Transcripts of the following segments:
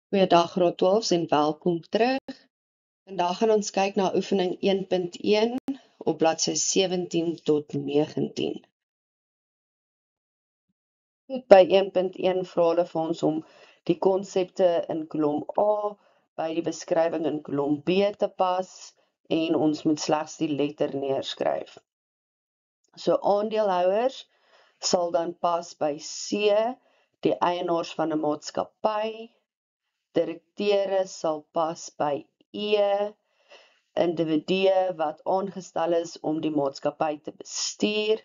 Goeiedag graad 12 en welkom terug. Vandag gaan ons kyk na oefening 1.1 op bladsy 17 tot 19. Goed, by 1.1 vra hulle vir ons om die konsepte in kolom A by die beskrywing in kolom B te pas en ons moet slegs die letter neerskryf. So aandeelhouers sal dan pas by C, die eienaars van 'n maatskappy. Direkteure sal pas by E, individue wat aangestel is om die maatskappy te bestuur.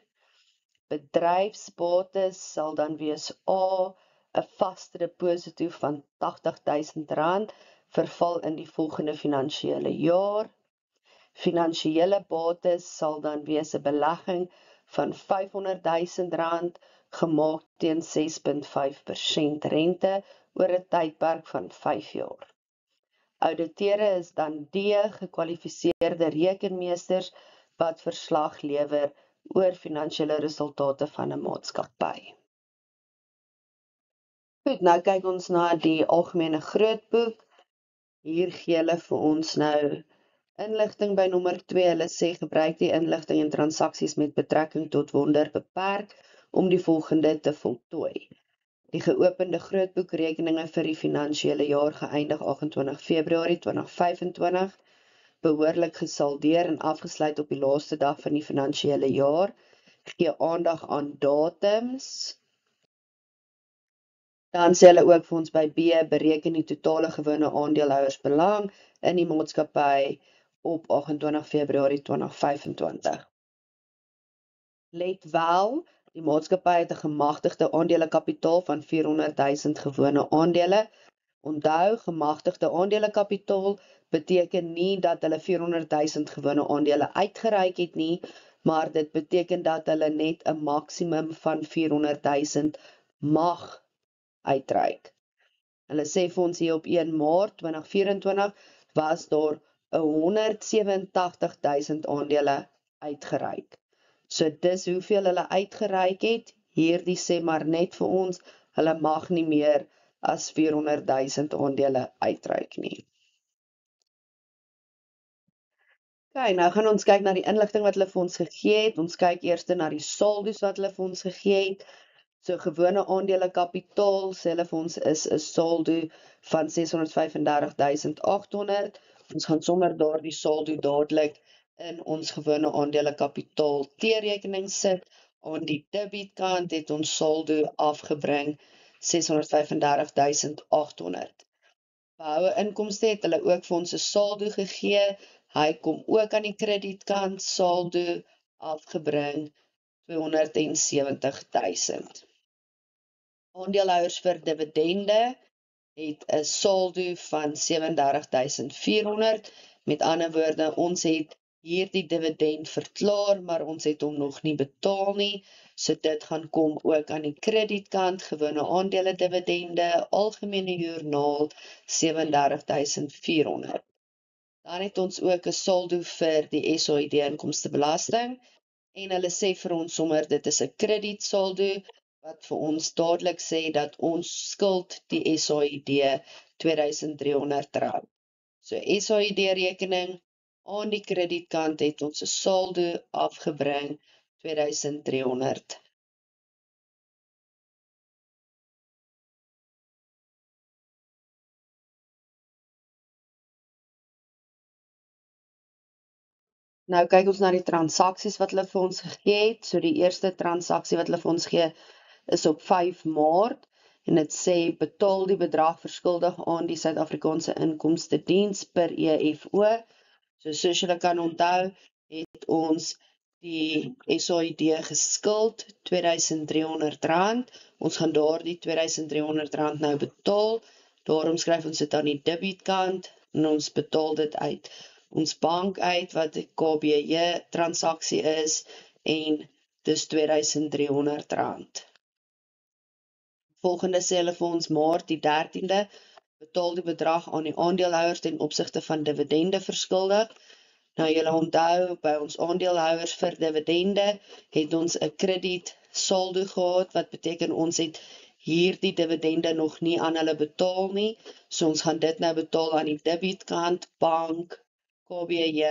Bedryfsbates sal dan wees A, 'n vaste deposito van R80.000 verval in die volgende finansiële jaar. Finansiële bates sal dan wees 'n belegging van R500.000 gemaak teen 6.5% rente oor 'n tydperk van 5 jaar. Ouditeure is dan D, gekwalifiseerde rekenmeesters wat verslag lewer oor finansiële resultate van 'n maatskappy. Goed, nou kyk ons na die algemene grootboek. Hier gee hulle vir ons nou inligting by nommer 2. Hulle sê gebruik die inligting en transaksies met betrekking tot wonder beperk om die volgende te voltooi. Die geopende grootboekrekeninge vir die finansiële jaar geëindig 28 Februarie 2025, behoorlik gesaldeer en afgesluit op die laaste dag van die finansiële jaar, gee aandag aan datums. Dan sê hulle ook vir ons by B, bereken die totale gewone aandeelhouersbelang in die maatskappy op 28 Februarie 2025. Let wel, die maatskappy het 'n gemagtigde aandelekapitaal van 400.000 gewone aandele. Onthou, gemagtigde aandelekapitaal beteken nie dat hulle 400.000 gewone aandele uitgereik het nie, maar dit beteken dat hulle net 'n maksimum van 400.000 mag uitreik. Hulle sê vir ons hier op 1 Maart 2024 was daar 187.000 aandele uitgereik. So dis hoeveel hulle uitgereik het. Hierdie sê maar net vir ons, hulle mag nie meer as 400.000 aandele uitreik nie. Okay, nou gaan ons kyk na die inligting wat hulle vir ons gegee het. Ons kyk eers na die saldos wat hulle vir ons gegee het. So gewone aandelekapitaal sê hulle vir ons is 'n saldo van 635.800. Ons gaan sommer daardie saldo dadelik in ons gewone aandelekapitaal T-rekening sit. Aan die debietkant het ons saldo afgebring 635.800. Behoue inkomste het hulle ook vir ons 'n saldo gegee. Hy kom ook aan die kredietkant, saldo afgebring 270.000. Aandeelhouers vir dividende het 'n saldo van 37.400. Met ander woorde, ons het hierdie dividend verklaar, maar ons het hom nog nie betaal nie. So dit gaan kom ook aan die kredietkant, gewone aandele dividende, algemene joernaal 37.400. Dan het ons ook 'n saldo vir die SAID inkomstebelasting en hulle sê vir ons sommer dit is 'n kredietsaldo wat vir ons dadelik sê dat ons skuld die SAID R2.300. So SAID rekening aan die kredietkant het ons 'n saldo afgebring R2.300. Nou kyk ons na die transaksies wat hulle vir ons gegee het. So die eerste transaksie wat hulle vir ons gee is op 5 Maart en dit sê betaal die bedrag verskuldig aan die Suid-Afrikaanse Inkomstediens per EFO. So soos julle kan onthou, het ons die SAID geskuld R2.300. Ons gaan daardie R2.300 nou betaal. Daarom skryf ons dit aan die debietkant en ons betaal dit uit ons bank uit wat die KBJ transaksie is en dis R2.300. Volgende sê hulle vir ons Maart die 13de betaal die bedrag aan die aandeelhouers ten opsigte van dividende verskuldig. Nou julle onthou, by ons aandeelhouers vir dividende het ons 'n krediet saldo gehad, wat beteken ons het hierdie dividende nog nie aan hulle betaal nie. So ons gaan dit nou betaal aan die debietkant, bank, KBJ,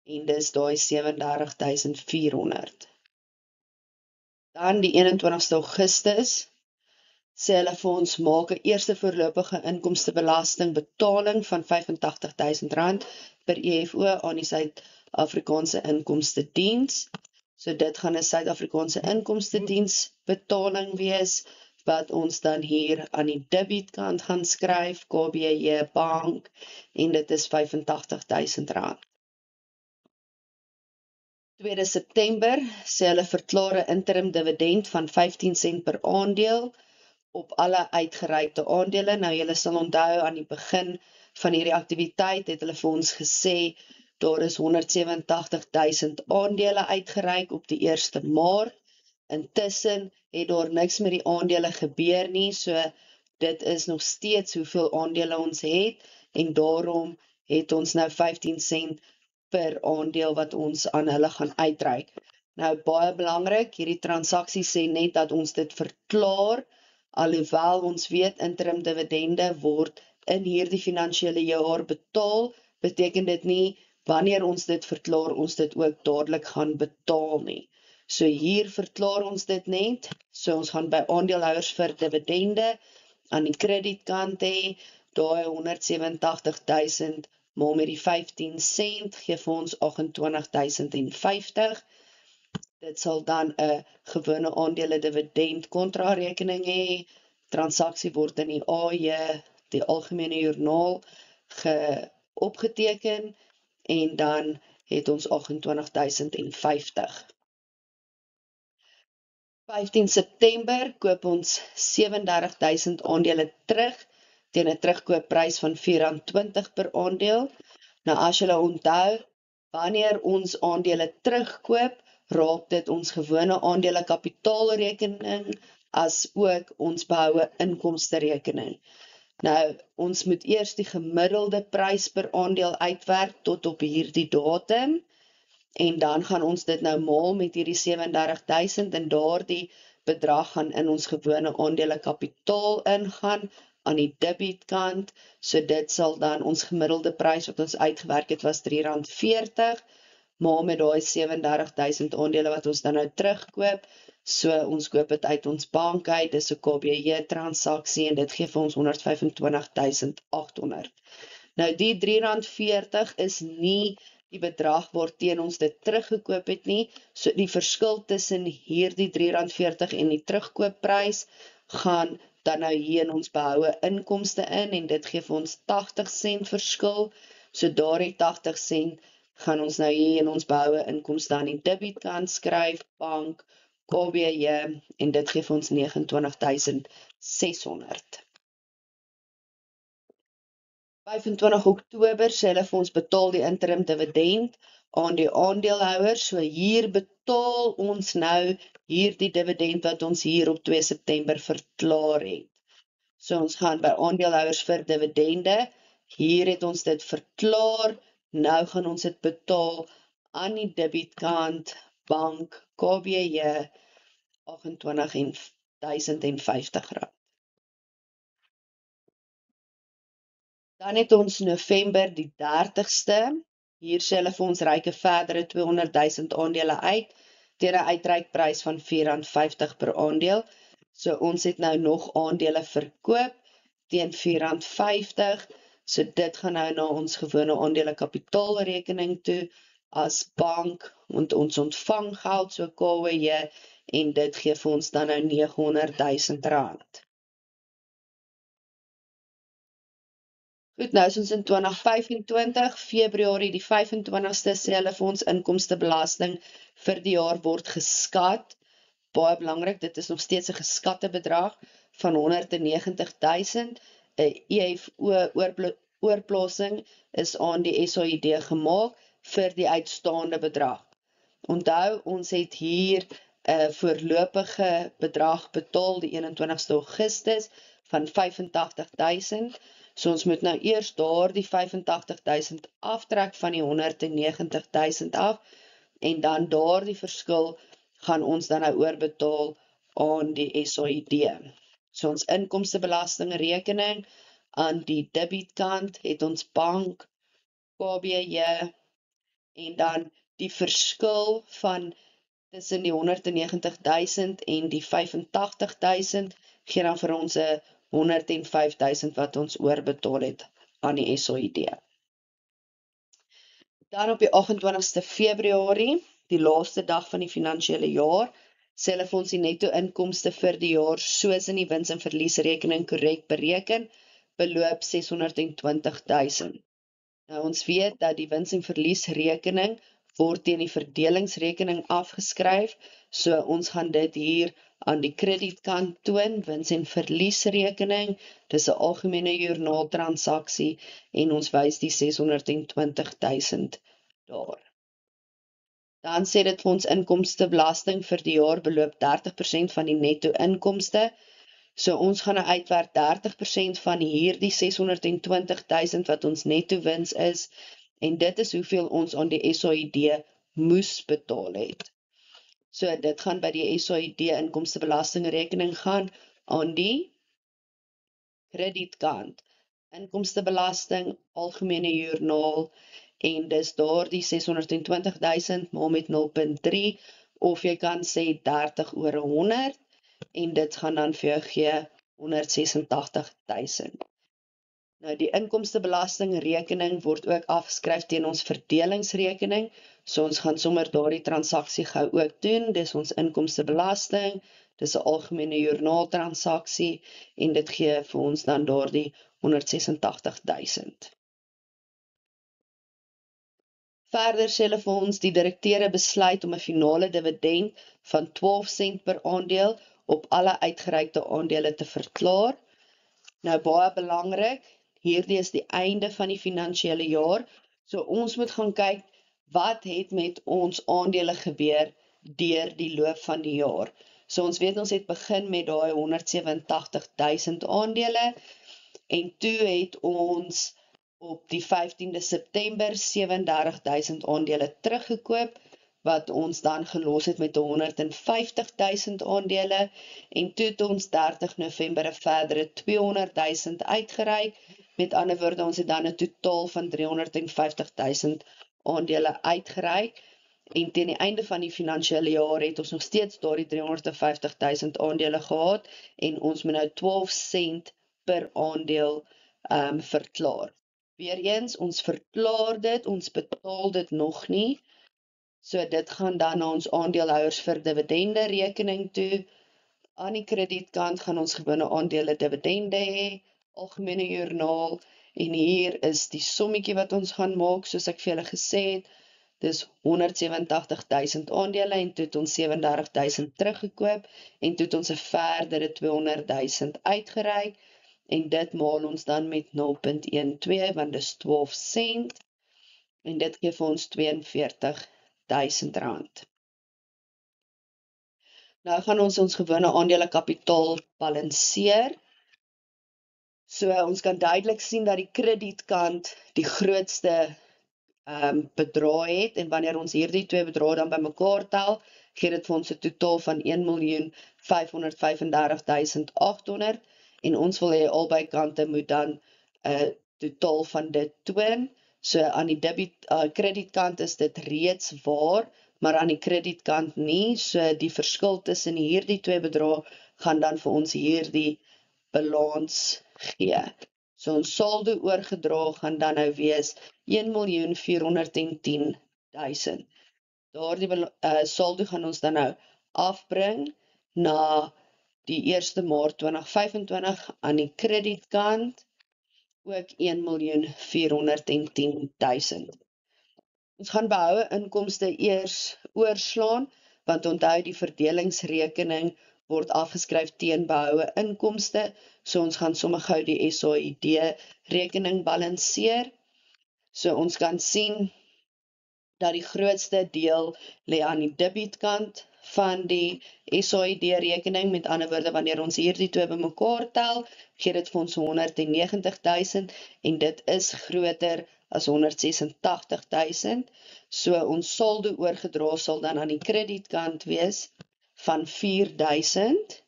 en dis daai 37.400. Dan die 21ste Augustus, sê hulle vir ons maak 'n eerste voorlopige inkomstebelastingbetaling van R85.000 per EFO aan die Suid-Afrikaanse Inkomstediens. So dit gaan 'n Suid-Afrikaanse Inkomstediens betaling wees, wat ons dan hier aan die debietkant gaan skryf, KBJ Bank, en dit is R85.000. 2 September sê hulle verklaar 'n interim dividend van 15 sent per aandeel op alle uitgereikte aandele. Nou julle sal onthou aan die begin van hierdie aktiwiteit het hulle vir ons gesê daar is 187.000 aandele uitgereik op die 1 Maart. Intussen het daar niks met die aandele gebeur nie, so dit is nog steeds hoeveel aandele ons het, en daarom het ons nou 15 sent per aandeel wat ons aan hulle gaan uitreik. Nou baie belangrik, hierdie transaksie sê net dat ons dit verklaar, alhoewel ons weet interim dividende word in hierdie finansiële jaar betaal, beteken dit nie wanneer ons dit verklaar, ons dit ook dadelik gaan betaal nie. So hier verklaar ons dit net, so ons gaan by aandeelhouers vir dividende aan die kredietkant hê, daai 187.000 maal met die 15 sent, gee vir ons 28.050. Dit sal dan 'n gewone aandele dividend kontrarekening hê. Transaksie word in die AJ, die Algemene Joernaal, opgeteken, en dan het ons 28.050. 15 September koop ons 37.000 aandele terug, teen 'n terugkoopprys van R4.20 per aandeel. Nou as julle onthou, wanneer ons aandele terugkoop, raak dit ons gewone aandele kapitaalrekening as ook ons behoue inkomsterekening. Nou, ons moet eers die gemiddelde prys per aandeel uitwerk tot op hierdie datum, en dan gaan ons dit nou maal met hierdie 37.000, en daardie bedrag gaan in ons gewone aandele kapitaal ingaan, aan die debietkant, so dit sal dan ons gemiddelde prys wat ons uitgewerk het was R3.40, maar met daai 37.000 aandele wat ons dan nou terugkoop, so ons koop dit uit ons bank uit, dis 'n KBJ transaksie, en dit gee vir ons 125.800. Nou die R3.40 is nie die bedrag waarteen ons dit teruggekoop het nie, so die verskil tussen hierdie R3.40 en die terugkoopprys gaan dan nou hier in ons behoue inkomste in, en dit gee vir ons 80 sent verskil, so daardie 80 sent gaan ons nou hier in ons behoue inkomste aan die debietkant skryf, bank, KBJ, en dit gee vir ons 29.600. 25 Oktober sê hulle vir ons betaal die interim dividend aan die aandeelhouers, so hier betaal ons nou hierdie dividend wat ons hier op 2 September verklaar het. So ons gaan by aandeelhouers vir dividende, hier het ons dit verklaar, nou gaan ons dit betaal aan die debietkant, bank, KBJ, R28.050. Dan het ons November die 30ste, hier sê hulle vir ons reik 'n verdere 200.000 aandele uit, teen 'n uitreikprys van R4.50 per aandeel. So ons het nou nog aandele verkoop, teen R4.50, so dit gaan nou na ons gewone aandele kapitaalrekening toe, as bank, want ons ontvang geld, so KWJ, en dit gee vir ons dan nou R900.000. Goed, nou is ons in 2025, Februarie die 25ste, sê hulle vir ons inkomstebelasting vir die jaar word geskat. Baie belangrik, dit is nog steeds 'n geskatte bedrag van R190.000. 'n EFO oorplasing is aan die SAID gemaak vir die uitstaande bedrag. Onthou, ons het hier 'n voorlopige bedrag betaal die 21ste Augustus van 85.000. So ons moet nou eers daardie 85.000 aftrek van die 190.000 af, en dan daardie verskil gaan ons dan nou oorbetaal aan die SAID. So ons inkomstebelastingrekening aan die debietkant het ons bank, KBJ en dan die verskil van tussen die 190.000 en die 85.000 gee dan vir ons 'n 105.000 wat ons oorbetaal het aan die SAID. Dan op die 28ste Februarie, die laaste dag van die finansiële jaar, sê hulle vir ons die netto inkomste vir die jaar soos in die wins- en verliesrekening korrek bereken, beloop 620.000. Nou ons weet dat die wins- en verliesrekening word teen die verdelingsrekening afgeskryf, so ons gaan dit hier aan die kredietkant toon, wins- en verliesrekening, dis 'n algemene joernaaltransaksie en ons wys die 620.000 daar. Dan sê dit vir ons inkomstebelasting vir die jaar beloop 30% van die netto inkomste. So ons gaan nou uitwerk 30% van hierdie 620.000 wat ons netto wins is, en dit is hoeveel ons aan die SAID moes betaal het. So dit gaan by die SAID inkomstebelastingrekening gaan aan die kredietkant. Inkomstebelasting, algemene joernaal, en dis daar die 620.000 maal met 0,3, of jy kan sê 30 oor 100, en dit gaan dan vir jou gee 186.000. Nou die inkomstebelastingrekening word ook afgeskryf teen ons verdelingsrekening, so ons gaan sommer daardie transaksie gou ook doen, dis ons inkomstebelasting, dis 'n algemene joernaaltransaksie, en dit gee vir ons dan daardie 186.000. Verder sê hulle vir ons die direkteure besluit om 'n finale dividend van 12 sent per aandeel op alle uitgereikte aandele te verklaar. Nou baie belangrik, hierdie is die einde van die finansiële jaar, so ons moet gaan kyk wat het met ons aandele gebeur deur die loop van die jaar. So ons weet ons het begin met daai 187.000 aandele, en toe het ons op die 15de September 37.000 aandele teruggekoop, wat ons dan gelos het met 150.000 aandele, en toe het ons 30 November 'n verdere 200.000 uitgereik, met ander woorde ons het dan 'n totaal van 350.000 aandele uitgereik, en teen die einde van die finansiële jaar het ons nog steeds daardie 350.000 aandele gehad, en ons moet nou 12 sent per aandeel verklaar. Weereens, ons verklaar dit, ons betaal dit nog nie, so dit gaan dan na ons aandeelhouers vir dividende rekening toe. Aan die kredietkant gaan ons gewone aandele dividende hê, algemene joernaal, en hier is die sommetjie wat ons gaan maak, soos ek vir julle gesê het, dis 187.000 aandele, en toe het ons 37.000 teruggekoop, en toe het ons 'n verdere 200.000 uitgereik, en dit maal ons dan met 0,12, want dis 12 sent, en dit gee vir ons 42.000 rand. Nou gaan ons gewone aandele kapitaal balanseer. So ons kan duidelik sien dat die kredietkant die grootste bedrag het, en wanneer ons hierdie twee bedrae dan bymekaar tel, gee dit vir ons 'n totaal van 1.535.800, en ons wil hê albei kante moet dan 'n totaal van dit toon. So aan die kredietkant is dit reeds waar, maar aan die kredietkant nie, so die verskil tussen hierdie twee bedrae gaan dan vir ons hierdie balans gee. So ons saldo oorgedra gaan dan nou wees 1.410.000. Daardie saldo gaan ons dan nou afbring na die 1 Maart 2025 aan die kredietkant, ook 1.410.000. Ons gaan behoue inkomste eers oorslaan, want onthou die verdelingsrekening word afgeskryf teen behoue inkomste, so ons gaan sommer gou die SAID rekening balanseer. So ons kan sien dat die grootste deel lê aan die debietkant van die SAID rekening, met ander woorde wanneer ons hierdie twee bymekaar tel, gee dit vir ons 190.000, en dit is groter as 186.000, so ons saldo oorgedra sal dan aan die kredietkant wees van 4.000,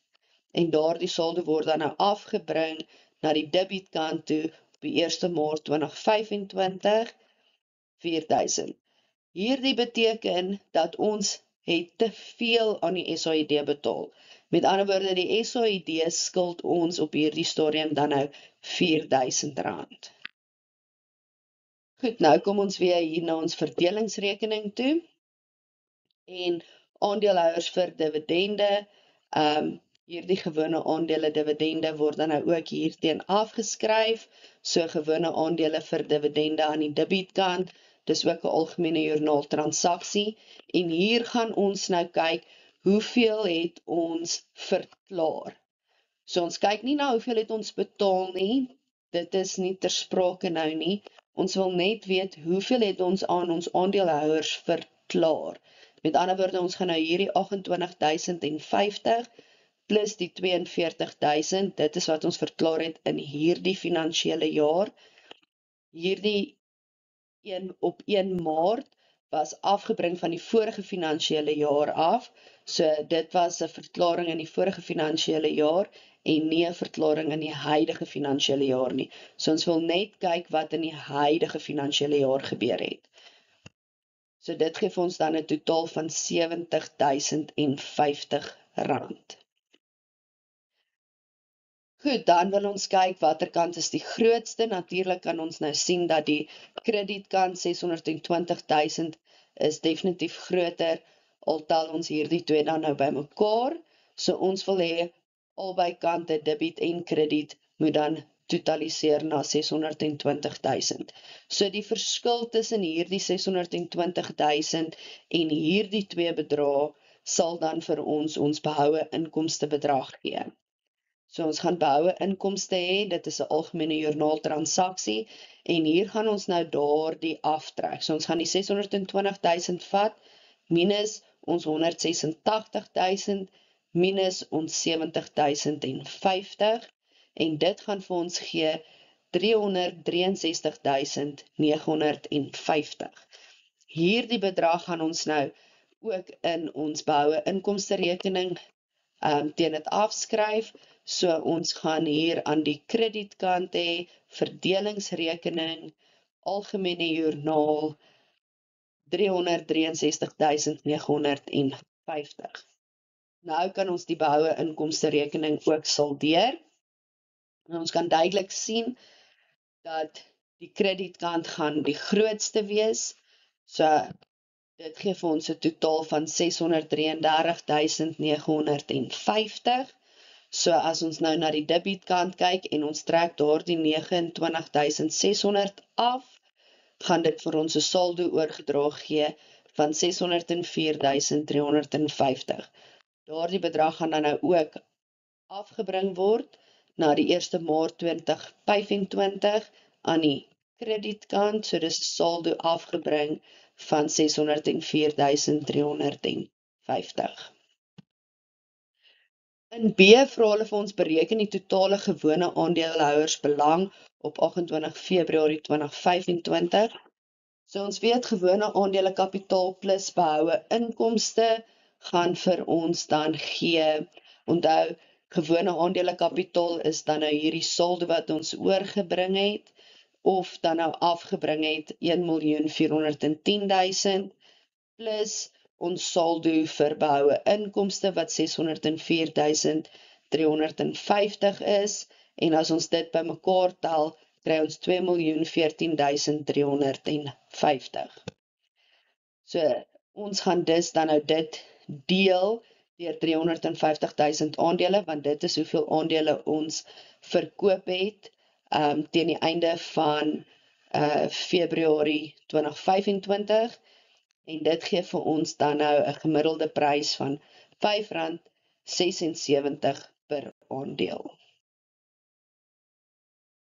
en daardie saldo word dan nou afgebring na die debietkant toe op die 1 Maart 2025, 4000. Hierdie beteken dat ons het te veel aan die SAID betaal. Met ander woorde, die SAID skuld ons op hierdie stadium dan nou R4000. Goed, nou kom ons weer hier na ons verdelingsrekening toe. En aandeelhouers vir dividende, hierdie gewone aandele dividende word dan nou ook hierteen afgeskryf, so gewone aandele vir dividende aan die debietkant, dis ook 'n algemene joernaal transaksie, en hier gaan ons nou kyk, hoeveel het ons verklaar. So ons kyk nie na hoeveel het ons betaal nie, dit is nie ter sprake nou nie, ons wil net weet hoeveel het ons aan ons aandeelhouers verklaar. Met ander woorde, ons gaan nou hierdie 28.050 plus die 42.000, dit is wat ons verklaar het in hierdie finansiële jaar. Hierdie op 1 Maart was afgebring van die vorige finansiële jaar af, so dit was 'n verklaring in die vorige finansiële jaar en nie 'n verklaring in die huidige finansiële jaar nie. So ons wil net kyk wat in die huidige finansiële jaar gebeur het. So dit gee vir ons dan 'n totaal van R70.050. Goed, dan wil ons kyk watter kant is die grootste. Natuurlik kan ons nou sien dat die kredietkant 620.000 is definitief groter, al tel ons hierdie twee dan nou bymekaar. So ons wil hê albei kante, debiet en krediet, moet dan totaliseer na 620.000. So die verskil tussen hierdie 620.000 en hierdie twee bedrae sal dan vir ons behoue inkomste bedrag gee. So ons gaan behoue inkomste hê, dit is 'n algemene joernaal transaksie, en hier gaan ons nou daardie aftrek. So ons gaan die 620.000 vat, minus ons 186.000, minus ons 70.050, en dit gaan vir ons gee 363.950. Hierdie bedrag gaan ons nou ook in ons behoue inkomste rekening teen dit afskryf. So ons gaan hier aan die kredietkant hê, verdelingsrekening, algemene joernaal, 363.950. Nou kan ons die behoue inkomste rekening ook saldeer. En ons kan duidelik sien dat die kredietkant gaan die grootste wees. So dit gee vir ons 'n totaal van 633.950. So as ons nou na die debietkant kyk en ons trek daardie 29.600 af, gaan dit vir ons 'n saldo oorgedra gee van 604.350. Daardie bedrag gaan dan nou ook afgebring word na die 1 Maart 2025 aan die kredietkant, so dis saldo afgebring van 604.350. In B vra hulle vir ons bereken die totale gewone aandeelhouersbelang op 28 Februarie 2025. So ons weet gewone aandelekapitaal plus behoue inkomste gaan vir ons dan gee, onthou, gewone aandelekapitaal is dan nou hierdie saldo wat ons oorgebring het, of dan nou afgebring het 1.410.000, plus ons saldo vir behoue inkomste wat 604.350 is, en as ons dit bymekaar tel, kry ons 2.014.350. So ons gaan dus dan nou dit deel deur 350.000 aandele, want dit is hoeveel aandele ons verkoop het teen die einde van Februarie 2025, en dit gee vir ons dan nou 'n gemiddelde prys van R5.76 per aandeel.